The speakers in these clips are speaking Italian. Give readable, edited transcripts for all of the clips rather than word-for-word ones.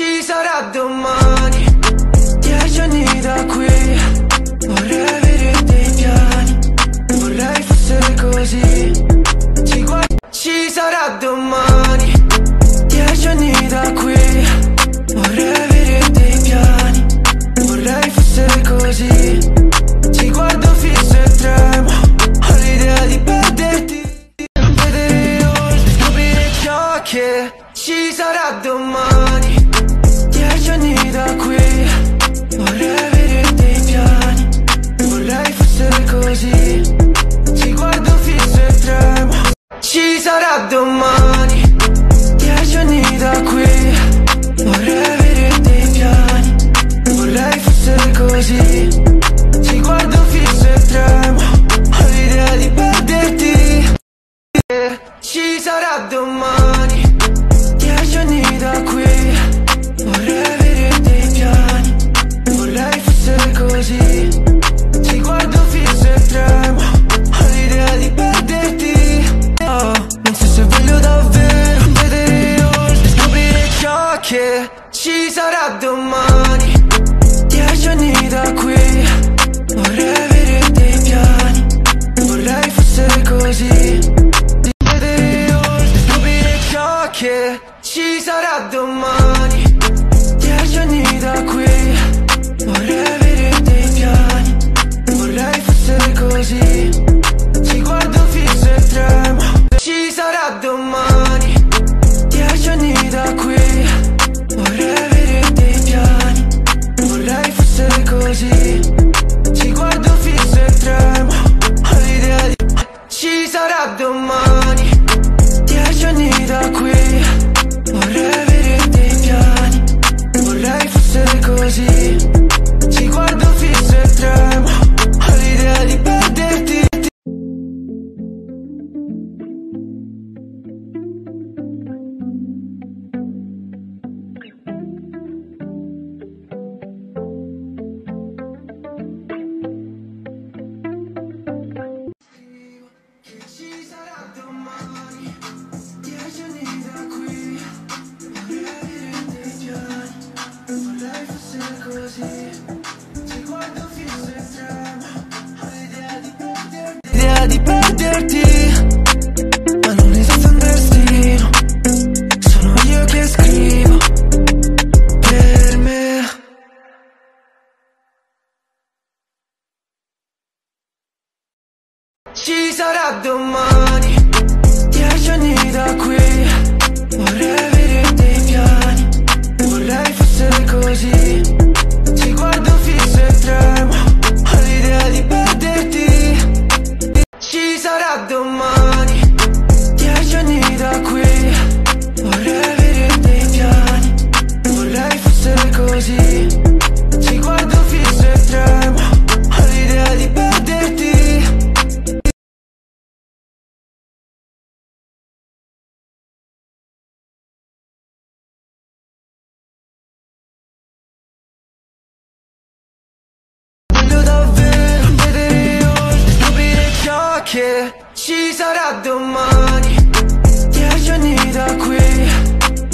Ci sarà domani, 10 anni da qui. Vorrei avere dei piani, vorrei fosse così. Ci sarà domani, 10 anni da qui. Vorrei avere dei piani, vorrei fosse così. Ti guardo fisso e tremo, ho l'idea di perderti. Vedere oltre, scoprire ciò che ci sarà domani, 10 anni da qui. Vorrei avere dei piani, vorrei fosse così. Ti guardo fisso e tremo. Ci sarà domani, 10 anni da qui. Vorrei avere dei piani, vorrei fosse così. Ti guardo fisso e tremo, ho l'idea di perderti. Ci sarà domani, 10 anni da qui. Vorrei avere dei piani, vorrei fosse così. Ti guardo fisso e tremo, ho l'idea di perderti. Oh, non so se voglio davvero vedere oltre, scoprire ciò che ci sarà domani, 10 anni da qui. Vorrei avere dei piani, vorrei fosse così. Vedere oltre, scoprire ciò che ci sarà domani, 10 anni da qui. Vorrei avere dei piani, vorrei fosse così. Ti guardo fisso e tremo. Ci sarà domani, 10 anni da qui. Vorrei avere dei piani, vorrei fosse così. Ti guardo fisso e tremo, ho l'idea di... Ci sarà domani, 10 anni da qui. Vorrei avere dei piani, vorrei fosse così. Ti guardo fisso e tremo, ho l'idea di perderti. Ci sarà domani, 10 anni da qui. Vorrei avere dei piani, vorrei fosse così. Ti guardo fisso e tremo, ho l'idea di perderti. L'idea di perderti, ma non esiste un destino. Sono io che scrivo per me. Ci sarà domani, 10 anni da qui. Vorrei avere dei piani, vorrei fosse così. Ti guardo fisso e tremo, ho l'idea di perderti. Ci sarà domani, 10 anni da qui. Vorrei avere dei piani, vorrei fosse così. Ti guardo fisso e tremo, ho l'idea di perderti. Che ci sarà domani, 10 anni da qui.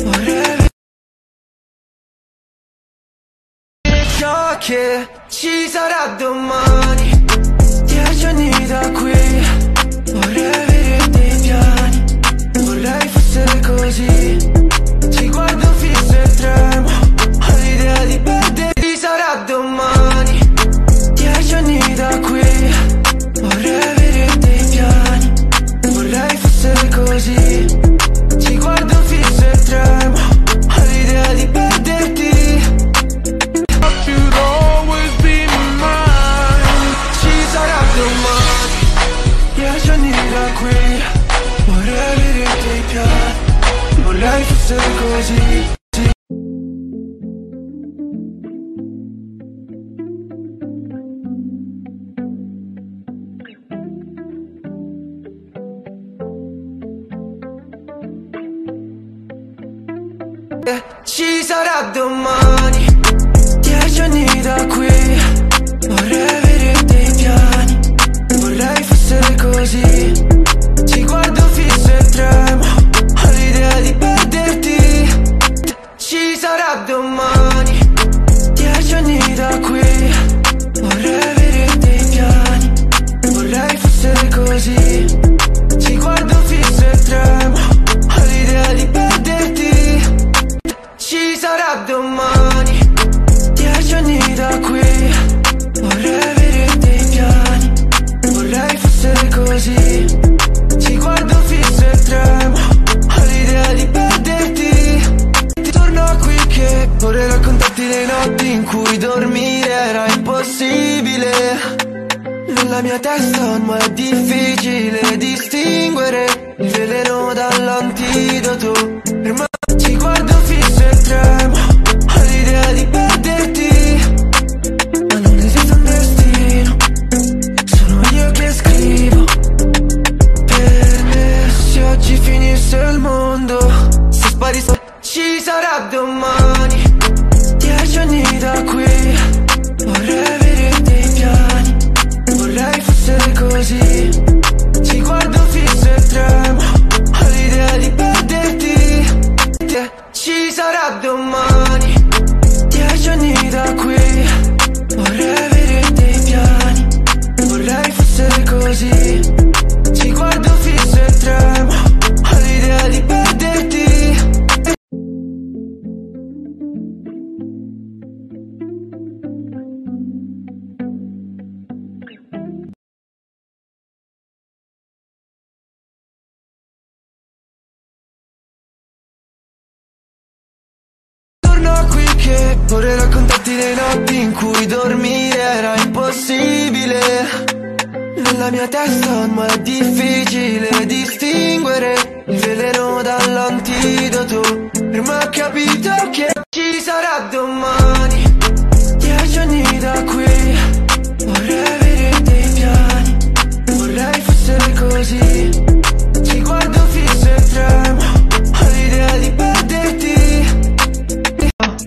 Vorrei avere ciò che ci sarà domani, 10 anni da qui. Vorrei avere dei piani, vorrei fosse così. Ti guardo fisso e tremo, ho l'idea di perderti. Sarà domani, 10 anni da qui. Vorrei avere dei piani, vorrei fosse così. Ti guardo fisso e tremo, ho l'idea di perderti. You'd always be mine. Ci sarà domani, 10 anni da qui. Vorrei avere dei piani, vorrei fosse così. Ci sarà domani, 10 anni da qui. Vorrei avere dei piani, vorrei fosse così. Ti guardo fisso e tremo, ho l'idea di perderti. Ci sarà domani. mia testa ma è difficile distinguere il veleno dall'antidoto. Ti guardo fisso e tremo all'idea di perderti, ma non esiste un destino, sono io che scrivo per me. Se oggi finisse il mondo, se sparisse ci sarà domani. 10 anni da qui, vorrei avere dei piani, vorrei fosse così. Ti guardo fisso e tremo all'idea di perderti. Ci sarà domani. 10 anni da qui, vorrei avere dei piani, vorrei fosse così. Ti guardo fisso e tremo all'idea di perderti. Torno qui che vorrei raccontarti le notti in cui dormire era impossibile. Nella mia testa ma è difficile distinguere il veleno dall'antidoto. Ma ho capito che ci sarà domani. 10 anni da qui, vorrei avere dei piani, vorrei fosse così. Ti guardo fisso e tremo all'idea di perderti.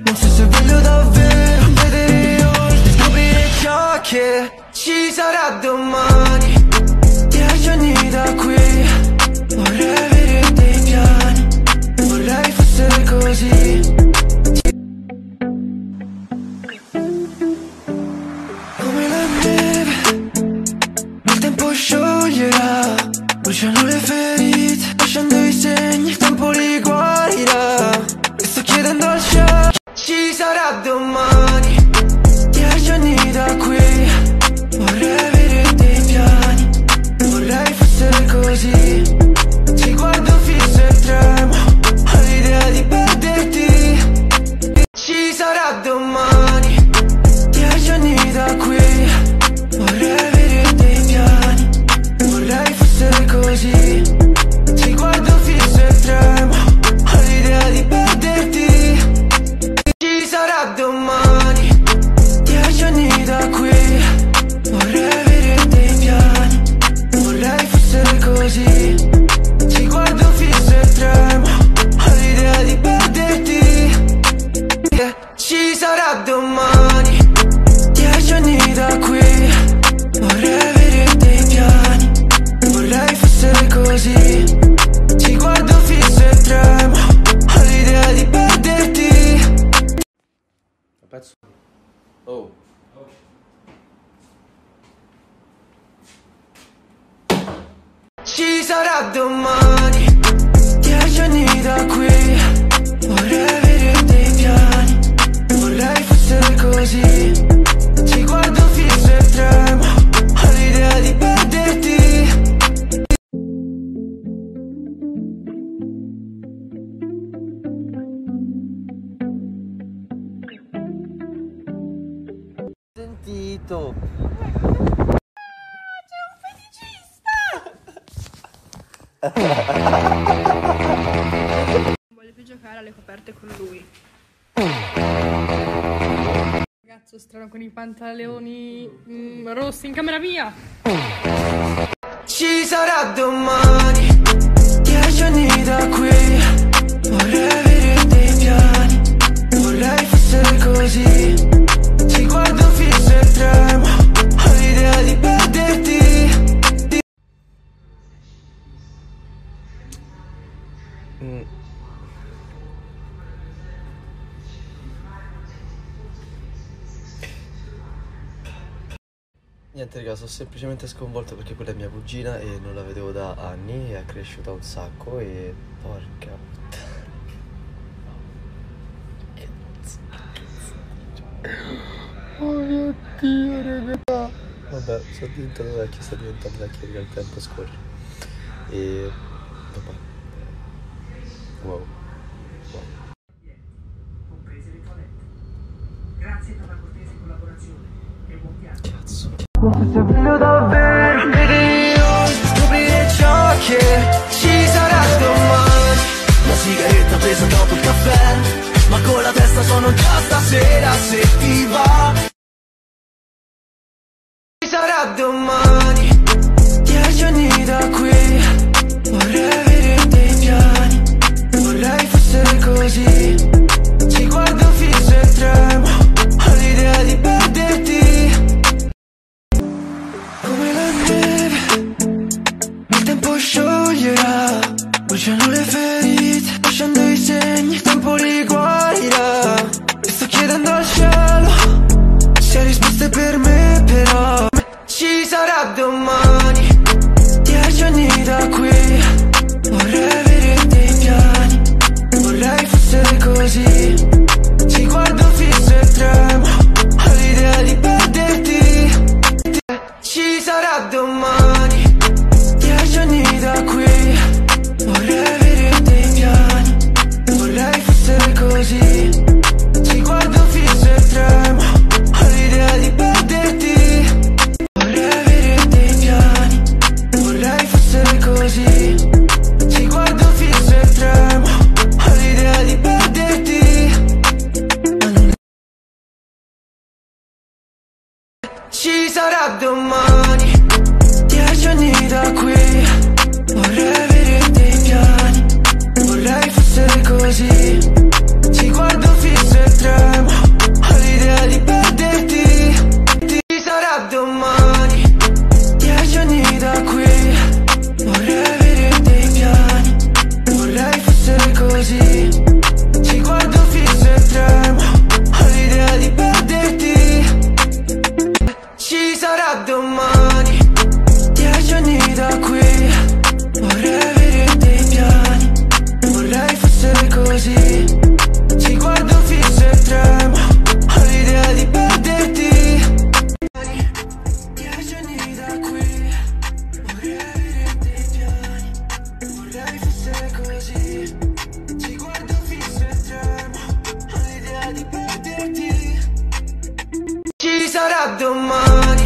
Non so se voglio davvero vedere oltre, scoprire ciò che ci sarà domani. 10 anni da qui, vorrei avere dei piani, vorrei fosse così. Come la neve, il tempo scioglierà, bruciano le ferite, lasciando i segni, il tempo li guarirà. E sto chiedendo al cielo, ci sarà domani. 10 anni da qui, vorrei avere dei piani, vorrei fosse così. Ti guardo fisso e tremo all'idea di perderti. Ci sarà domani. 10 anni da qui, vorrei avere dei piani, vorrei fosse così. Ti guardo fisso e tremo all'idea di perderti. Ci sarà domani. 10 anni da qui, vorrei avere dei piani, vorrei fosse così. Ti guardo fisso e tremo all'idea di perderti. Ci sarà domani. 10 anni da qui, vorrei avere dei piani, vorrei fosse così. Ti guardo fisso e tremo all'idea di perderti. Pezzo. Oh. Ci sarà domani. 10 anni da qui, vorrei avere dei piani, vorrei fosse così. Ti guardo fisso e tremo all'idea di perderti. Sentito. Voglio più giocare alle coperte con lui. Ragazzo strano con i pantaloni rossi in camera mia. Ci sarà domani. 10 anni da qui, vorrei avere dei piani, vorrei fosse così. Ti guardo fisso e tremo all'idea di perderti. Niente raga, sono semplicemente sconvolto perché quella è mia cugina e non la vedevo da anni e è cresciuta un sacco e porca puttana. Oh mio Dio raga. Vabbè, sono diventato vecchio, sto diventando vecchio perché il tempo scorre. E vabbè. Wow. Comprese le toilette. Grazie per la cortese collaborazione e buon viaggio. Cazzo. Ma forse voglio davvero vedere io, scoprire ciò che ci sarà domani. La sigaretta presa dopo il caffè, ma con la testa sono già stasera, se ti va. Ci sarà domani, 10 anni da qui, vorrei avere dei piani, vorrei fosse così. Ti guardo fisso e tremo, ho l'idea di perderti. Come la neve, il tempo scioglierà, bruciano le ferite, lasciando i segni, il tempo li guarirà. E sto chiedendo al cielo se hai risposte per me, però ci sarà domani, 10 anni da qui, vorrei avere dei piani, vorrei fosse così. Ti guardo fisso e tremo, ho l'idea di perderti. Ci sarà domani, 10 anni da qui, vorrei avere dei piani, vorrei fosse così. Ti guardo fisso e tremo, ho l'idea di perderti. Vorrei avere dei piani, vorrei fosse così. Ti guardo fisso e tremo, ho l'idea di perderti. Ma non ci sarà domani, 10 anni da qui, vorrei avere dei piani, vorrei fosse così. Ti guardo fisso e tremo, ho l'idea di perderti. Ci sarà domani, 10 anni da qui, vorrei avere dei piani, vorrei fosse così. Ti guardo fisso e tremo, ho l'idea di perderti. Ci sarà domani, 10 anni da qui, vorrei avere dei piani, vorrei fosse così. Ti guardo fisso e tremo, ho l'idea di perderti. 10 anni da qui, vorrei avere dei piani, vorrei fosse così. Ti guardo fisso e tremo, ho l'idea di perderti. Ci sarà domani.